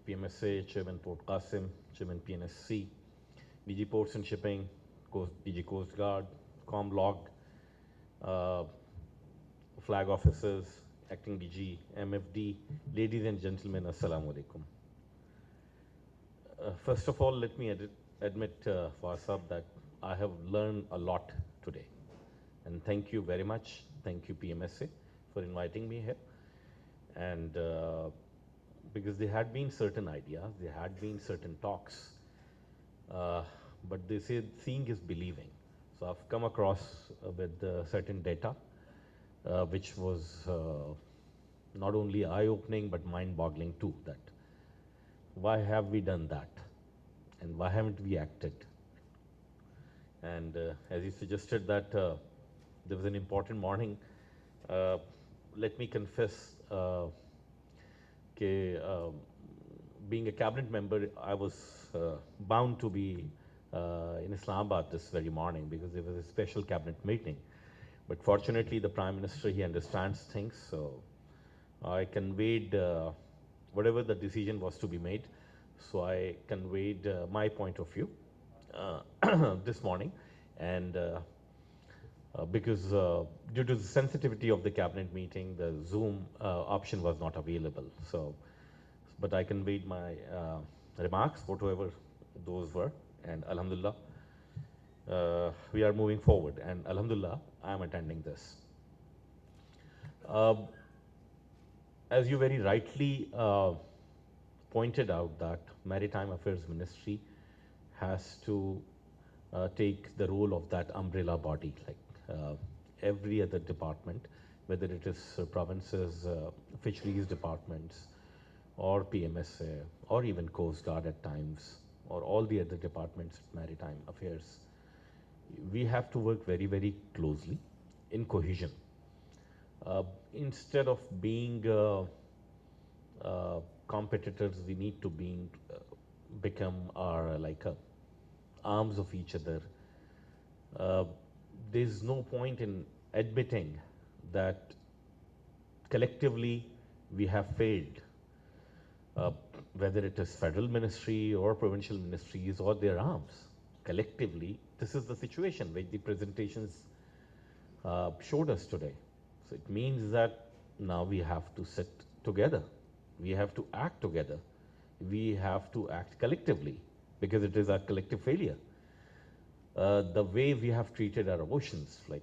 PMSA, Chairman Port Qasim, Chairman PNSC, DG Ports and Shipping, DG Coast Guard, Comlog, uh, flag officers, acting DG, MFD, ladies and gentlemen, Assalamu alaikum. First of all, let me admit, Faisal, that I have learned a lot today. And thank you very much. Thank you, PMSA, for inviting me here. And because there had been certain ideas, there had been certain talks, but they say seeing is believing. So I've come across with certain data, which was not only eye-opening but mind-boggling too, that why have we done that and why haven't we acted? And as you suggested that there was an important morning, let me confess being a cabinet member, I was bound to be in Islamabad this very morning because there was a special cabinet meeting. But fortunately, the Prime Minister, he understands things, so I conveyed whatever the decision was to be made. So I conveyed my point of view this morning, and because due to the sensitivity of the cabinet meeting, the Zoom option was not available. So, but I conveyed my remarks, whatever those were, and Alhamdulillah, we are moving forward, and Alhamdulillah, I am attending this. As you very rightly pointed out, that Maritime Affairs Ministry has to take the role of that umbrella body, like every other department, whether it is provinces, fisheries departments, or PMSA, or even Coast Guard at times, or all the other departments at Maritime Affairs. We have to work very, very closely in cohesion. Instead of being competitors, we need to become our arms of each other. There's no point in admitting that collectively we have failed, whether it is federal ministry or provincial ministries or their arms. Collectively, this is the situation which the presentations showed us today. So it means that now we have to sit together. We have to act together. We have to act collectively because it is our collective failure. The way we have treated our oceans, like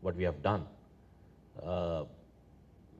what we have done.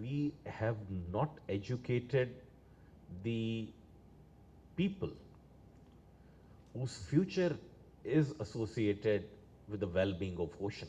we have not educated the people whose future is associated with the well-being of ocean.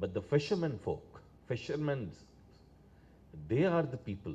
But the fishermen folk, fishermen, they are the people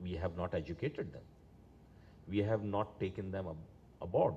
We have not educated them. We have not taken them aboard.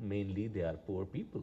mainly they are poor people.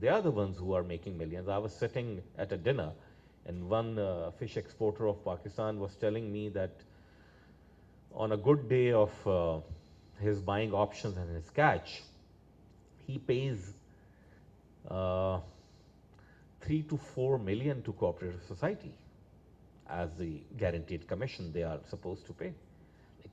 they are the ones who are making millions. I was sitting at a dinner, and one fish exporter of Pakistan was telling me that on a good day of his buying options and his catch, he pays 3 to 4 million to cooperative society as the guaranteed commission they are supposed to pay. Like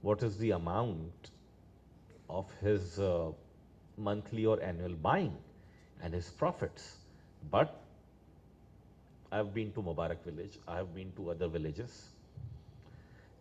what is the amount of his monthly or annual buying and his profits. But I've been to Mubarak village, I have been to other villages.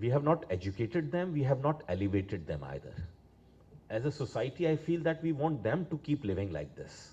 we have not educated them, we have not elevated them either. As a society, I feel that we want them to keep living like this.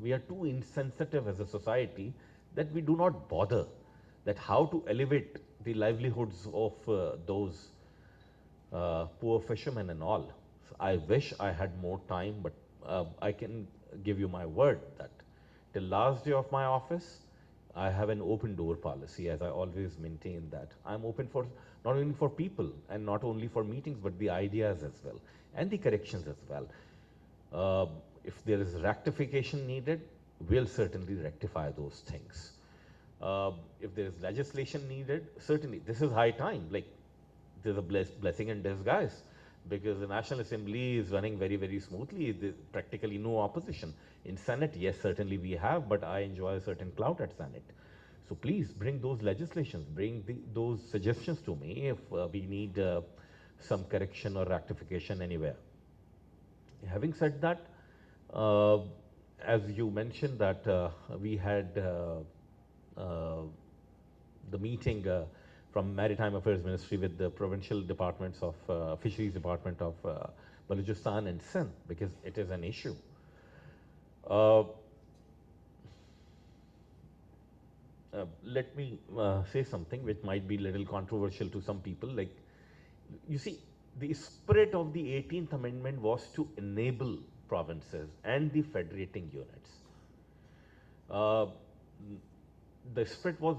we are too insensitive as a society that we do not bother that how to elevate the livelihoods of those poor fishermen and all. So I wish I had more time, but I can give you my word that till last day of my office, I have an open door policy, as I always maintain that I'm open for not only for people and not only for meetings, but the ideas as well and the corrections as well. Uh, if there is rectification needed, we'll certainly rectify those things. If there is legislation needed, certainly this is high time. Like there's a blessing in disguise because the National Assembly is running very, very smoothly. There's practically no opposition. In Senate, yes, certainly we have, but I enjoy a certain clout at Senate. So please bring those legislations, bring those suggestions to me if we need some correction or rectification anywhere. Having said that, uh, as you mentioned that we had uh, the meeting from Maritime Affairs Ministry with the provincial departments of Fisheries Department of Balochistan and Sindh, because it is an issue. Uh, Let me say something which might be a little controversial to some people. Like, you see, the spirit of the 18th Amendment was to enable provinces and the federating units. Uh, the spirit was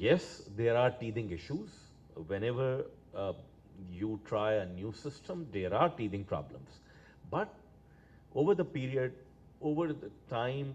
Yes, there are teething issues. Whenever you try a new system, there are teething problems. But over the period, over the time,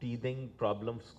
teething problems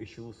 issues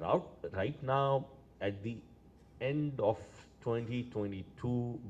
Now, right now, at the end of 2022,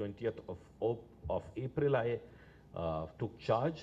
20th of April I took charge.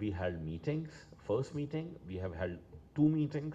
we held meetings. First meeting, we have held 2 meetings.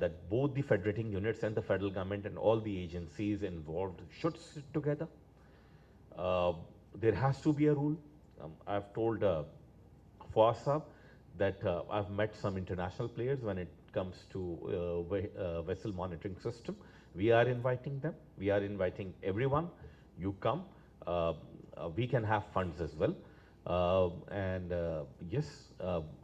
that both the federating units and the federal government and all the agencies involved should sit together. There has to be a rule. I've told Fawaz Saab that I've met some international players when it comes to vessel monitoring system. We are inviting them. We are inviting everyone. You come. We can have funds as well. And yes,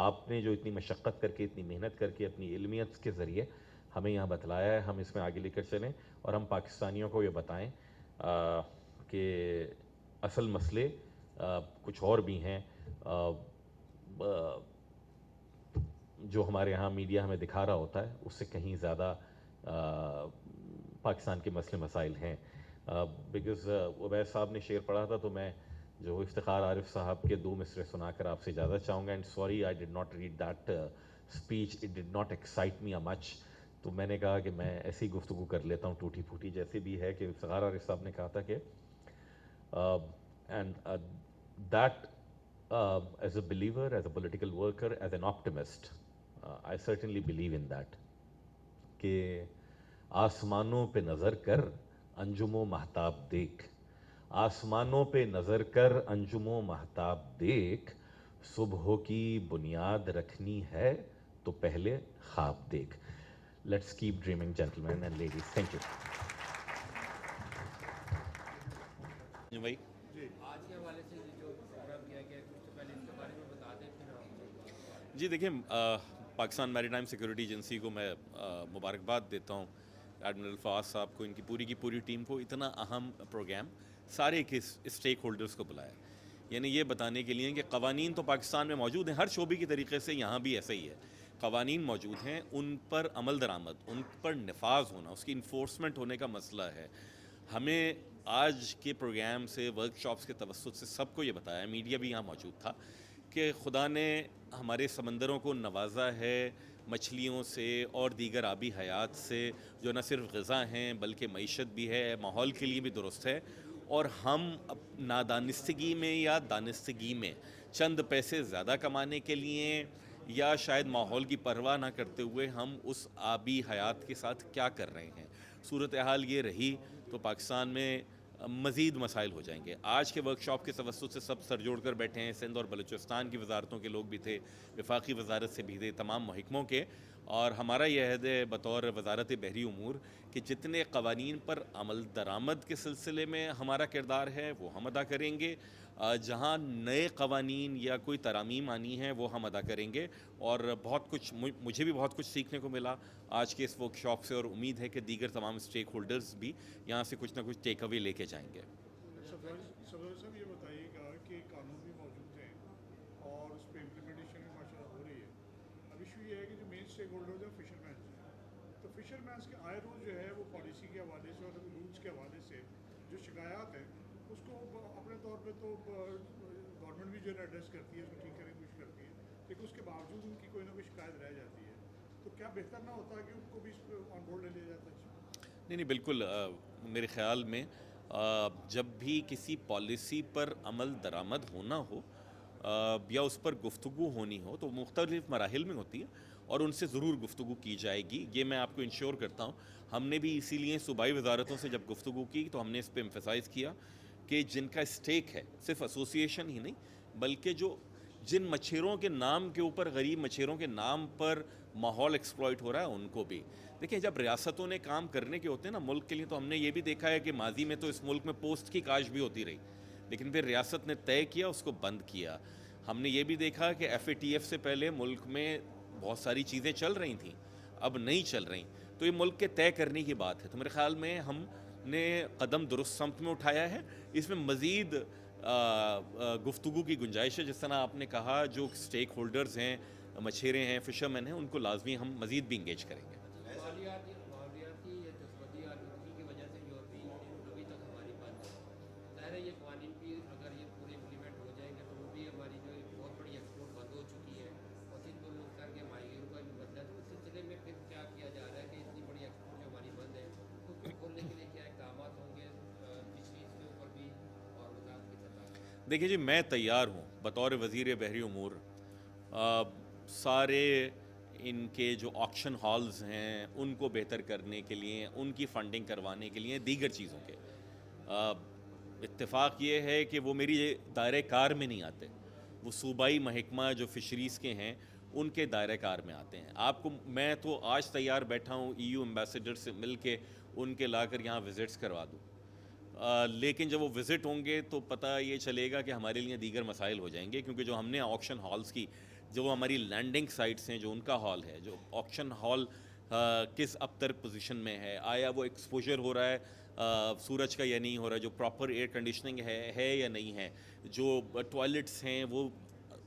آپ نے جو اتنی مشقت کر کے اتنی محنت کر کے اپنی علمیت کے ذریعے ہمیں یہاں بتلایا ہے, ہم اس میں آگے لے کر چلیں اور ہم پاکستانیوں کو یہ بتائیں کہ اصل مسئلے کچھ اور بھی ہیں جو ہمارے یہاں میڈیا ہمیں دکھا رہا ہوتا ہے, اس سے کہیں زیادہ پاکستان کے مسئلے مسائل ہیں. بیکاز عبید صاحب نے شعر پڑھا تھا تو میں جو افتخار عارف صاحب کے 2 مصرے سنا کر آپ سے اجازت چاہوں گا. And sorry I did not read that speech, it did not excite me much. تو میں نے کہا کہ میں ایسی گفتگو کر لیتا ہوں ٹوٹی پھوٹی جیسے بھی ہے, کہ افتخار عارف صاحب نے کہا تھا کہ and that as a believer, as a political worker, as an optimist, I certainly believe in that کہ آسمانوں پہ نظر کر انجم و مہتاب دیکھ, آسمانوں پہ نظر کر انجم و مہتاب دیکھ, صبح کی بنیاد رکھنی ہے تو پہلے خواب دیکھ. Let's keep dreaming gentlemen and ladies. Thank you. بھائی آج کے حوالے سے جو پروگرام کیا گیا ہے کچھ تو پہلے اس کے بارے میں بتا دیں پھر ہم. جی دیکھیں, پاکستان میریٹائم سیکورٹی ایجنسی کو میں مبارکباد دیتا ہوں, ایڈمرل فواز صاحب کو, ان کی پوری ٹیم کو. اتنا اہم پروگرام سارے کے اسٹیک ہولڈرز کو بلایا, یعنی یہ بتانے کے لیے کہ قوانین تو پاکستان میں موجود ہیں, ہر شعبے کی طریقے سے یہاں بھی ایسا ہی ہے. قوانین موجود ہیں, ان پر عمل درآمد, ان پر نفاذ ہونا, اس کی انفورسمنٹ ہونے کا مسئلہ ہے. ہمیں آج کے پروگرام سے, ورک شاپس کے توسط سے سب کو یہ بتایا, میڈیا بھی یہاں موجود تھا, کہ خدا نے ہمارے سمندروں کو نوازا ہے مچھلیوں سے اور دیگر آبی حیات سے, جو نہ صرف غذا ہیں بلکہ معیشت بھی ہے, ماحول کے لیے بھی درست ہے. اور ہم نادانستگی میں یا دانستگی میں چند پیسے زیادہ کمانے کے لیے, یا شاید ماحول کی پرواہ نہ کرتے ہوئے, ہم اس آبی حیات کے ساتھ کیا کر رہے ہیں. صورتحال یہ رہی تو پاکستان میں مزید مسائل ہو جائیں گے. آج کے ورک شاپ کے توسط سے سب سر جوڑ کر بیٹھے ہیں, سندھ اور بلوچستان کی وزارتوں کے لوگ بھی تھے, وفاقی وزارت سے بھی تھے, تمام محکموں کے. اور ہمارا یہ عہد ہے بطور وزارت بحری امور کہ جتنے قوانین پر عمل درآمد کے سلسلے میں ہمارا کردار ہے وہ ہم ادا کریں گے, جہاں نئے قوانین یا کوئی ترامیم آنی ہیں وہ ہم ادا کریں گے. اور بہت کچھ مجھے بھی بہت کچھ سیکھنے کو ملا آج کے اس ورک شاپ سے, اور امید ہے کہ دیگر تمام اسٹیک ہولڈرز بھی یہاں سے کچھ نہ کچھ ٹیک اوے لے کے جائیں گے. صدر صاحب یہ بتائیے گا کہ قانون بھی موجود ہیں اور اس پہ امپلیمنٹیشن بھی ماشاء اللہ ہو رہی ہے. اب ایشو یہ ہے کہ جو مین اسٹیک ہولڈرز ہیں فشر مینس ہیں, تو فشر مینس کے آئے روز جو ہے وہ پالیسی کے حوالے سے اور رولس کے حوالے سے جو شکایات ہیں اس کو اپنے طور پہ تو گورنمنٹ بھی جو ہے ایڈریس کرتی ہے, اس کو ٹھیک کرنے کی کوشش کرتی ہے, لیکن اس کے باوجود ان کی کوئی نہ کوئی شکایت رہ جاتی ہے. تو کیا بہتر نہ ہوتا کہ ان کو بھی اس پہ آن بورڈ لے لیا جاتا ہے؟ نہیں بالکل, میرے خیال میں جب بھی کسی پالیسی پر عمل درآمد ہونا ہو یا اس پر گفتگو ہونی ہو تو مختلف مراحل میں ہوتی ہے, اور ان سے ضرور گفتگو کی جائے گی, یہ میں آپ کو انشور کرتا ہوں. ہم نے بھی اسی لیے صوبائی وزارتوں سے جب گفتگو کی تو ہم نے اس پہ ایمفیسائز کیا کہ جن کا اسٹیک ہے, صرف ایسوسیشن ہی نہیں بلکہ جن مچھیروں کے نام کے اوپر, غریب مچھیروں کے نام پر ماحول ایکسپلائٹ ہو رہا ہے, ان کو بھی دیکھیں. جب ریاستوں نے کام کرنے کے ہوتے ہیں نا ملک کے لیے, تو ہم نے یہ بھی دیکھا ہے کہ ماضی میں تو اس ملک میں پوسٹ کی کاش بھی ہوتی رہی, لیکن پھر ریاست نے طے کیا, اس کو بند کیا. ہم نے یہ بھی دیکھا کہ ایف اے ٹی ایف سے پہلے ملک میں بہت ساری چیزیں چل رہی تھیں, اب نہیں چل رہی. تو یہ ملک کے طے کرنے کی بات ہے. تو میرے خیال میں ہم نے قدم درست سمت میں اٹھایا ہے. اس میں مزید گفتگو کی گنجائش ہے. جس طرح آپ نے کہا, جو اسٹیک ہولڈرز ہیں, مچھیرے ہیں, فشرمین ہیں, ان کو لازمی ہم مزید بھی انگیج کریں گے. ماحولیاتی یا جذباتی آلودگی کی وجہ سے یورپی یونین ابھی تک ہماری بند ہے. ظاہر ہے یہ قوانین بھی اگر یہ پورے امپلیمنٹ ہو جائیں گے تو وہ بھی ہماری جو ایک بہت بڑی ایکسپورٹ بند ہو چکی ہے, اور سندھ بلوچستان کے ماہیگیروں کا بھی بدلا. تو اس سلسلے میں پھر کیا کیا جا رہا ہے کہ اتنی بڑی ایکسپورٹ جو ہماری بند ہے تو اس کو کھولنے کے لیے کیا اقدامات ہوں گے فشریز کے اوپر بھی اور وزارت کی سطح؟ دیکھیے جی, میں تیار ہوں بطور وزیر بحری امور سارے ان کے جو آکشن ہالز ہیں ان کو بہتر کرنے کے لیے, ان کی فنڈنگ کروانے کے لیے, دیگر چیزوں کے. اتفاق یہ ہے کہ وہ میری دائرہ کار میں نہیں آتے, وہ صوبائی محکمہ جو فشریز کے ہیں ان کے دائرہ کار میں آتے ہیں. آپ کو میں تو آج تیار بیٹھا ہوں ای یو ایمبیسیڈر سے مل کے ان کے لا کر یہاں وزٹس کروا دوں, لیکن جب وہ وزٹ ہوں گے تو پتہ یہ چلے گا کہ ہمارے لیے دیگر مسائل ہو جائیں گے, کیونکہ جو ہم نے آکشن ہالز کی جو ہماری لینڈنگ سائٹس ہیں، جو ان کا ہال ہے، جو آکشن ہال کس ابتر پوزیشن میں ہے، آیا وہ ایکسپوجر ہو رہا ہے سورج کا یا نہیں ہو رہا ہے، جو پراپر ایئر کنڈیشننگ ہے یا نہیں ہے، جو ٹوائلٹس ہیں وہ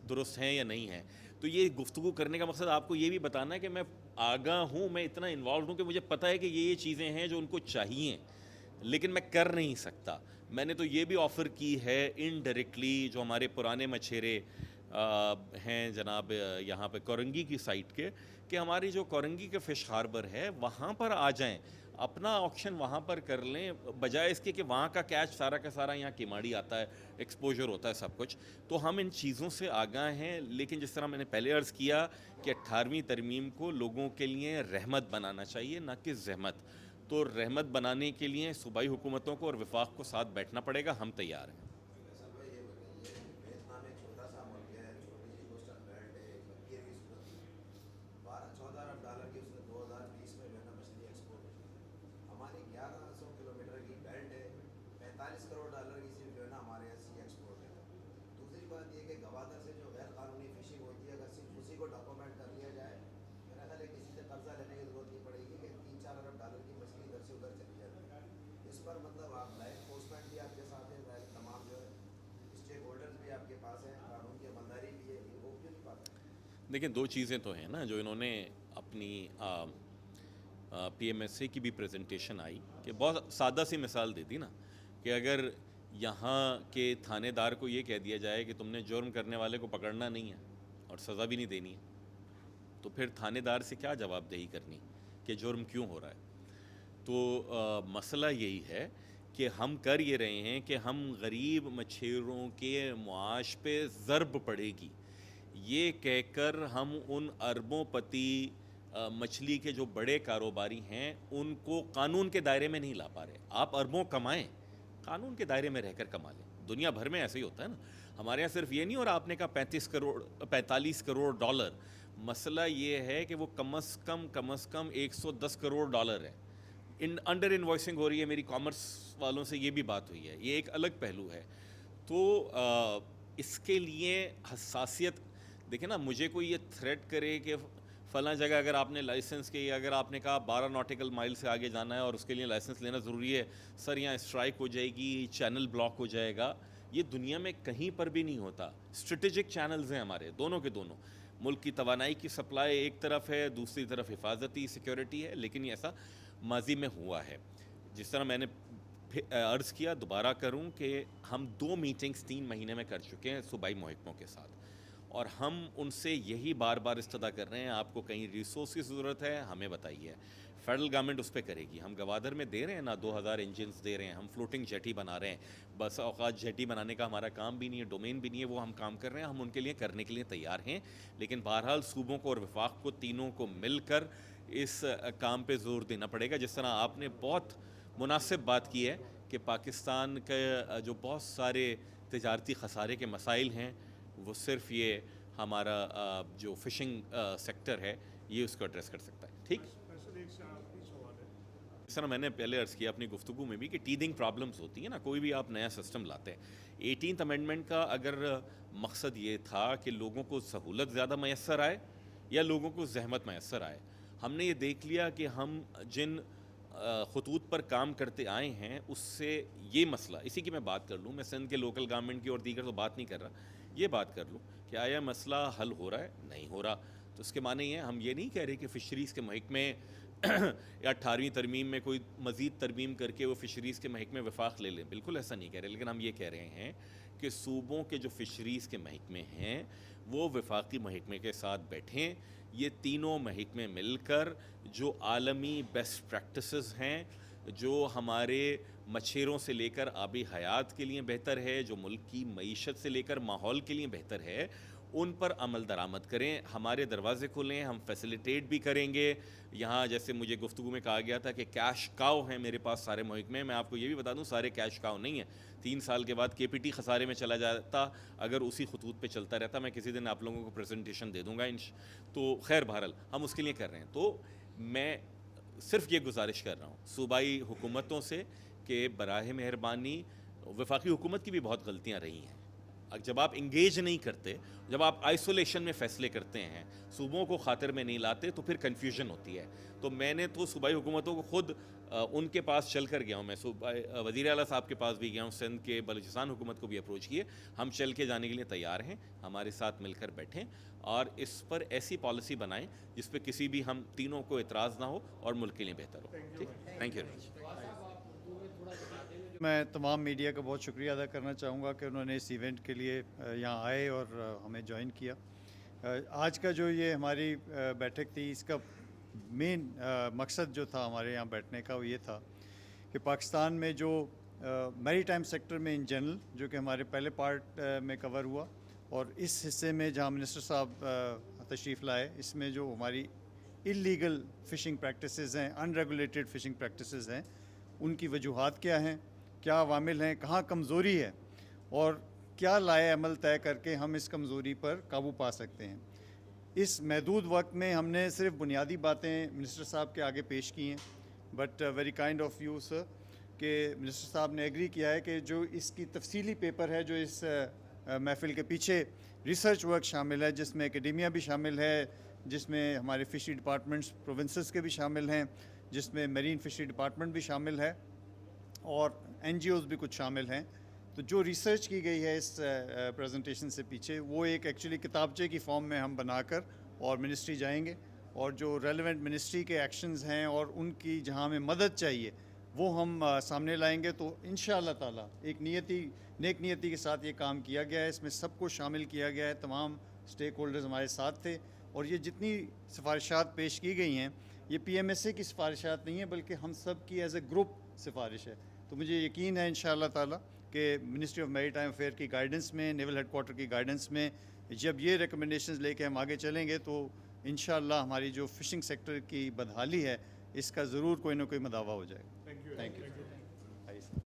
درست ہیں یا نہیں ہیں. تو یہ گفتگو کرنے کا مقصد آپ کو یہ بھی بتانا ہے کہ میں آگاہ ہوں، میں اتنا انوالوڈ ہوں کہ مجھے پتہ ہے کہ یہ چیزیں ہیں جو ان کو چاہیے، لیکن میں کر نہیں سکتا. میں نے تو یہ بھی آفر کی ہے انڈائریکٹلی، جو ہمارے پرانے مچھیرے ہیں جناب یہاں پہ کورنگی کی سائٹ کے، کہ ہماری جو کورنگی کے فش ہاربر ہے وہاں پر آ جائیں، اپنا آکشن وہاں پر کر لیں، بجائے اس کے کہ وہاں کا کیچ سارا کا سارا یہاں کیماڑی آتا ہے، ایکسپوجر ہوتا ہے سب کچھ. تو ہم ان چیزوں سے آگاہ ہیں، لیکن جس طرح میں نے پہلے عرض کیا کہ 18ویں ترمیم کو لوگوں کے لیے رحمت بنانا چاہیے، نہ کہ زحمت. تو رحمت بنانے کے لیے صوبائی حکومتوں کو اور وفاق کو ساتھ بیٹھنا پڑے گا، ہم تیار ہیں. دیکھیں، دو چیزیں تو ہیں نا جو انہوں نے اپنی پی ایم ایس اے کی بھی پریزنٹیشن آئی، کہ بہت سادہ سی مثال دی تھی نا، کہ اگر یہاں کے تھانے دار کو یہ کہہ دیا جائے کہ تم نے جرم کرنے والے کو پکڑنا نہیں ہے اور سزا بھی نہیں دینی ہے، تو پھر تھانے دار سے کیا جواب دہی کرنی کہ جرم کیوں ہو رہا ہے. تو مسئلہ یہی ہے کہ ہم کر یہ رہے ہیں کہ ہم غریب مچھیروں کے معاش پہ ضرب پڑے گی، یہ کہہ کر ہم ان اربوں پتی مچھلی کے جو بڑے کاروباری ہیں ان کو قانون کے دائرے میں نہیں لا پا رہے. آپ اربوں کمائیں، قانون کے دائرے میں رہ کر کما لیں. دنیا بھر میں ایسے ہی ہوتا ہے نا. ہمارے یہاں صرف یہ نہیں، اور آپ نے کہا 45 کروڑ ڈالر. مسئلہ یہ ہے کہ وہ کم از کم 110 کروڑ ڈالر ہے. انڈر انوائسنگ ہو رہی ہے. میری کامرس والوں سے یہ بھی بات ہوئی ہے، یہ ایک الگ پہلو ہے. تو اس کے لیے حساسیت دیکھیں نا. مجھے کوئی یہ تھریٹ کرے کہ فلاں جگہ اگر آپ نے لائسنس کے، اگر آپ نے کہا 12 ناٹیکل مائل سے آگے جانا ہے اور اس کے لیے لائسنس لینا ضروری ہے، سر یہاں اسٹرائک ہو جائے گی، چینل بلاک ہو جائے گا. یہ دنیا میں کہیں پر بھی نہیں ہوتا. اسٹریٹجک چینلز ہیں ہمارے دونوں کے دونوں. ملک کی توانائی کی سپلائی ایک طرف ہے، دوسری طرف حفاظتی سیکیورٹی ہے. لیکن یہ ایسا ماضی میں ہوا ہے. جس طرح میں نے عرض کیا، دوبارہ کروں کہ ہم 2 میٹنگز 3 مہینے میں کر چکے ہیں صوبائی محکموں کے ساتھ، اور ہم ان سے یہی بار بار استدعا کر رہے ہیں، آپ کو کہیں ریسورس کی ضرورت ہے ہمیں بتائیے. فیڈرل گورنمنٹ اس پہ کرے گی. ہم گوادر میں دے رہے ہیں نا 2000 انجنز دے رہے ہیں، ہم فلوٹنگ جیٹی بنا رہے ہیں. بس اوقات جیٹی بنانے کا ہمارا کام بھی نہیں ہے، ڈومین بھی نہیں ہے، وہ ہم کام کر رہے ہیں. ہم ان کے لیے کرنے کے لیے تیار ہیں. لیکن بہرحال صوبوں کو اور وفاق کو تینوں کو مل کر اس کام پہ زور دینا پڑے گا. جس طرح آپ نے بہت مناسب بات کی ہے کہ پاکستان کے جو بہت سارے تجارتی خسارے کے مسائل ہیں، وہ صرف یہ ہمارا جو فشنگ سیکٹر ہے یہ اس کو ایڈریس کر سکتا ہے. ٹھیک. اس طرح میں نے پہلے عرض کیا اپنی گفتگو میں بھی کہ ٹیدنگ پرابلمز ہوتی ہیں نا. کوئی بھی آپ نیا سسٹم لاتے ہیں. 18th امینڈمنٹ کا اگر مقصد یہ تھا کہ لوگوں کو سہولت زیادہ میسر آئے یا لوگوں کو زحمت میسر آئے، ہم نے یہ دیکھ لیا کہ ہم جن خطوط پر کام کرتے آئے ہیں اس سے یہ مسئلہ، اسی کی میں بات کر لوں، میں سندھ کے لوکل گورنمنٹ کی اور دیگر تو بات نہیں کر رہا، یہ بات کر لوں کہ آیا مسئلہ حل ہو رہا ہے؟ نہیں ہو رہا. تو اس کے معنی یہ ہے، ہم یہ نہیں کہہ رہے کہ فشریز کے محکمے یا 18ویں ترمیم میں کوئی مزید ترمیم کر کے وہ فشریز کے محکمے وفاق لے لیں، بالکل ایسا نہیں کہہ رہے. لیکن ہم یہ کہہ رہے ہیں کہ صوبوں کے جو فشریز کے محکمے ہیں وہ وفاقی محکمے کے ساتھ بیٹھیں. یہ تینوں محکمے مل کر جو عالمی بیسٹ پریکٹسز ہیں، جو ہمارے مچھیروں سے لے کر آبی حیات کے لیے بہتر ہے، جو ملک کی معیشت سے لے کر ماحول کے لیے بہتر ہے، ان پر عمل درآمد کریں. ہمارے دروازے کھلیں، ہم فیسیلیٹیٹ بھی کریں گے. یہاں جیسے مجھے گفتگو میں کہا گیا تھا کہ کیش کاؤ ہیں میرے پاس سارے محکمے. میں آپ کو یہ بھی بتا دوں سارے کیش کاؤ نہیں ہیں. 3 سال کے بعد کے پی ٹی خسارے میں چلا جاتا اگر اسی خطوط پہ چلتا رہتا. میں کسی دن آپ لوگوں کو پریزنٹیشن دے دوں گا تو خیر بہرحال ہم اس کے لیے کر رہے ہیں. تو میں صرف یہ گزارش کر رہا ہوں صوبائی حکومتوں سے کہ براہ مہربانی، وفاقی حکومت کی بھی بہت غلطیاں رہی ہیں، جب آپ انگیج نہیں کرتے, جب آپ آئسولیشن میں فیصلے کرتے ہیں, صوبوں کو خاطر میں نہیں لاتے, تو پھر کنفیوژن ہوتی ہے. تو میں نے تو صوبائی حکومتوں کو خود ان کے پاس چل کر گیا ہوں, میں وزیر اعلیٰ صاحب کے پاس بھی گیا ہوں, سندھ کے بلوچستان حکومت کو بھی اپروچ کیے. ہم چل کے جانے کے لیے تیار ہیں, ہمارے ساتھ مل کر بیٹھیں اور اس پر ایسی پالیسی بنائیں جس پہ کسی بھی ہم تینوں کو اعتراض نہ ہو اور ملک کے لیے بہتر ہو. ٹھیک, تھینک یو ویری مچ. میں تمام میڈیا کا بہت شکریہ ادا کرنا چاہوں گا کہ انہوں نے اس ایونٹ کے لیے یہاں آئے اور ہمیں جوائن کیا. آج کا جو یہ ہماری بیٹھک تھی, اس کا مین مقصد جو تھا ہمارے یہاں بیٹھنے کا وہ یہ تھا کہ پاکستان میں جو میری ٹائم سیکٹر میں ان جنرل, جو کہ ہمارے پہلے پارٹ میں کور ہوا, اور اس حصے میں جہاں منسٹر صاحب تشریف لائے, اس میں جو ہماری اللیگل فشنگ پریکٹسز ہیں, ان ریگولیٹڈ فشنگ پریکٹسز ہیں, ان کی وجوہات کیا ہیں, کیا عوامل ہیں, کہاں کمزوری ہے, اور کیا لائے عمل طے کر کے ہم اس کمزوری پر قابو پا سکتے ہیں. اس محدود وقت میں ہم نے صرف بنیادی باتیں منسٹر صاحب کے آگے پیش کی ہیں, but very kind of you sir کہ منسٹر صاحب نے ایگری کیا ہے کہ جو اس کی تفصیلی پیپر ہے, جو اس محفل کے پیچھے ریسرچ ورک شامل ہے, جس میں اکیڈیمیا بھی شامل ہے, جس میں ہمارے فشری ڈپارٹمنٹس پروونسز کے بھی شامل ہیں, جس میں میرین فشری ڈپارٹمنٹ بھی شامل ہے, اور این جی اوز بھی کچھ شامل ہیں. تو جو ریسرچ کی گئی ہے اس پریزنٹیشن سے پیچھے, وہ ایک ایکچولی کتابچے کی فارم میں ہم بنا کر اور منسٹری جائیں گے, اور جو ریلیونٹ منسٹری کے ایکشنز ہیں اور ان کی جہاں ہمیں مدد چاہیے وہ ہم سامنے لائیں گے. تو انشاءاللہ تعالیٰ ایک نیک نیتی کے ساتھ یہ کام کیا گیا ہے, اس میں سب کو شامل کیا گیا ہے, تمام سٹیک ہولڈرز ہمارے ساتھ تھے, اور یہ جتنی سفارشات پیش کی گئی ہیں یہ پی ایم ایس اے کی سفارشات نہیں ہیں, بلکہ ہم سب کی ایز اے گروپ سفارش ہے. تو مجھے یقین ہے انشاءاللہ تعالیٰ کہ منسٹری آف میری ٹائم افیئر کی گائیڈنس میں, نیول ہیڈ کوارٹر کی گائیڈنس میں, جب یہ ریکمنڈیشنز لے کے ہم آگے چلیں گے تو انشاءاللہ ہماری جو فشنگ سیکٹر کی بدحالی ہے اس کا ضرور کوئی نہ کوئی مداوع ہو جائے گا. Thank you.